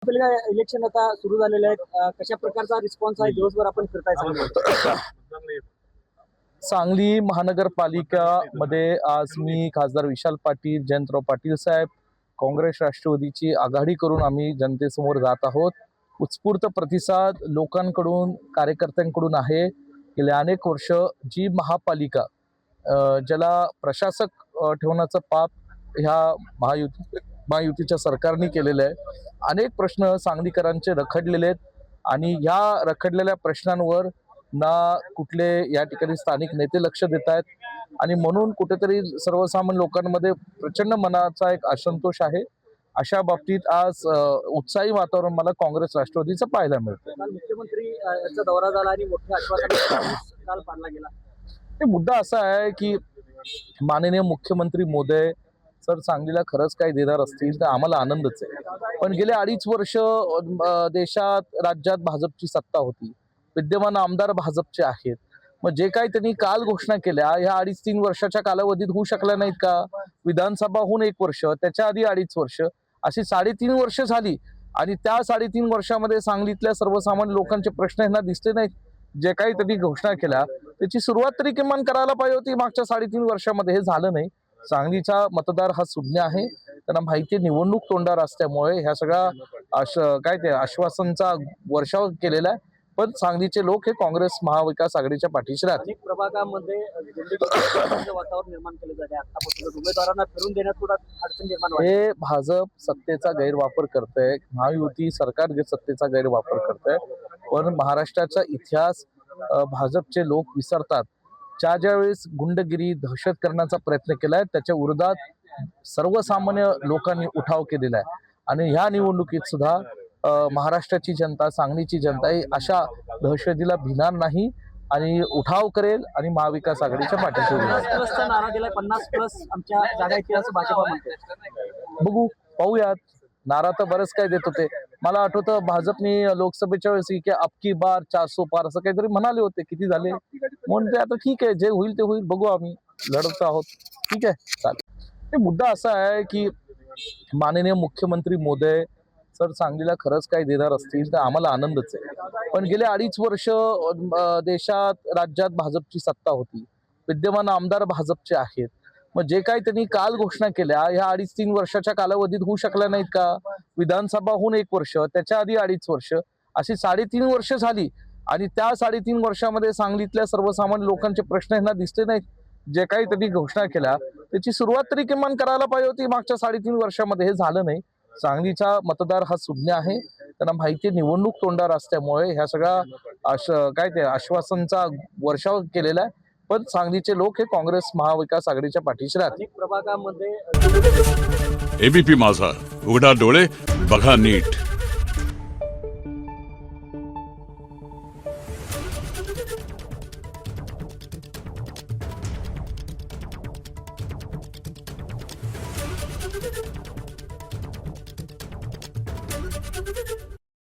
आपल्याला इलेक्शन आता सुरू झालेले आहेत. कशा प्रकारचा रिस्पॉन्स आहे? दिवसभर आपण फिरताय सांगलीमध्ये. सांगली महानगरपालिका मध्ये आज मी खासदार विशाल पाटील, जयंतराव पाटील साहेब, काँग्रेस राष्ट्रवादीची आघाडी करून आम्ही जनतेसमोर जात आहोत. उत्स्फूर्त प्रतिसाद लोकांकडून, कार्यकर्त्यांकडून आहे. गेल्या अनेक वर्ष जी महापालिका ज्याला प्रशासक ठेवण्याचं पाप ह्या महायुतीच्या सरकारने केलेलं आहे. अनेक प्रश्न सांगलीकरांचे रखडलेले आहेत आणि ह्या रखडलेल्या प्रश्नांवर ना कुठले या ठिकाणी स्थानिक नेते लक्ष देत आहेत आणि म्हणून कुठेतरी सर्वसामान्य लोकांमध्ये प्रचंड मनाचा एक असंतोष आहे. अशा बाबतीत आज उत्साही वातावरण मला काँग्रेस राष्ट्रवादीचं पाहायला मिळतं. काल मुख्यमंत्री यांचा दौरा झाला आणि मोठे आश्वासन काल पाडला गेला. हे मुद्दा असा आहे की माननीय मुख्यमंत्री मोदय सर सांगलीला खरंच काही देणार असतील तर आम्हाला आनंदच आहे. पण गेले 2.5 वर्ष देशात राज्यात भाजपची सत्ता होती. विद्यमान आमदार भाजपचे आहेत. मग जे काही त्यांनी काल घोषणा केल्या ह्या 2.5-3 वर्षाच्या कालावधीत होऊ शकल्या नाहीत का? विधानसभा होऊन 1 वर्ष, त्याच्या आधी 2.5 वर्ष, अशी 3.5 वर्ष झाली आणि त्या 3.5 वर्षामध्ये सांगलीतल्या सर्वसामान्य लोकांचे प्रश्न यांना दिसले नाहीत. जे काही त्यांनी घोषणा केल्या त्याची सुरुवात तरी किमान करायला पाहिजे होती मागच्या 3.5 वर्षामध्ये. हे झालं नाही. सांगलीचा मतदार हा सुज्ञ आहे. त्यांना माहिती निवडणूक तोंडावर असल्यामुळे ह्या सगळ्या आश्वासनचा वर्षाव केलेला आहे. पण सांगलीचे लोक हे काँग्रेस महाविकास आघाडीच्या पाठीशी राहतील. अनेक प्रभागामध्ये वातावरण निर्माण केलं जाते. आतापासून उमेदवारांना फिरून देण्यात थोडा अडचण निर्माण होते. हे भाजप सत्तेचा गैरवापर करतंय. महायुती सरकार सत्तेचा गैरवापर करतंय. पण महाराष्ट्राचा इतिहास भाजपचे लोक विसरतात. ज्या वेळेस गुंडगिरी, दहशत करण्याचा प्रयत्न केलाय त्याच्या विरोधात सर्वसामान्य लोकांनी उठाव केलेला आहे आणि ह्या निवडणुकीत सुद्धा महाराष्ट्राची जनता, सांगलीची जनता ही अशा दहशतीला भिणार नाही आणि उठाव करेल आणि महाविकास आघाडीच्या पाठीशी उभी राहील. 50+ नारा दिलाय. 50+ आमच्या जागा येतील असं भाजपा म्हणते. बघू, पाहूयात. नारा तर बरेच काय देत होते. मला आठवतं भाजपने लोकसभेच्या वेळेस की अबकी बार 400 पार असं काहीतरी म्हणाले होते. किती झाले म्हणून ते आता ठीक आहे, जे होईल ते होईल. बघू, आम्ही लढत आहोत. ठीक आहे, चालेल. हे मुद्दा असा आहे की माननीय मुख्यमंत्री मोदय सर सांगलीला खरंच काही देणार असतील तर आम्हाला आनंदच आहे. पण गेले 2.5 वर्ष देशात राज्यात भाजपची सत्ता होती. विद्यमान आमदार भाजपचे आहेत. मग जे काही त्यांनी काल घोषणा केल्या ह्या 2.5-3 वर्षाच्या कालावधीत होऊ शकल्या नाहीत का? विधानसभा होऊन 1 वर्ष, त्याच्या आधी 2.5 वर्ष, अशी 3.5 वर्ष झाली आणि त्या 3.5 वर्षामध्ये सांगलीतल्या सर्वसामान्य लोकांचे प्रश्न यांना दिसले नाहीत. जे काही त्यांनी घोषणा केल्या त्याची सुरुवात तरी किमान करायला पाहिजे होती मागच्या 3.5 वर्षामध्ये. हे झालं नाही. सांगलीचा मतदार हा सुज्ञ आहे. त्यांना माहिती निवडणूक तोंडावर असल्यामुळे ह्या सगळ्या आश्वासनचा वर्षाव केलेला आहे. पण सांगलीचे लोक हे काँग्रेस महाविकास आघाडीच्या पाठीशी राहतील. अनेक प्रभागामध्ये एबीपी माझा, उघडा डोळे बघा नीट. Thank you.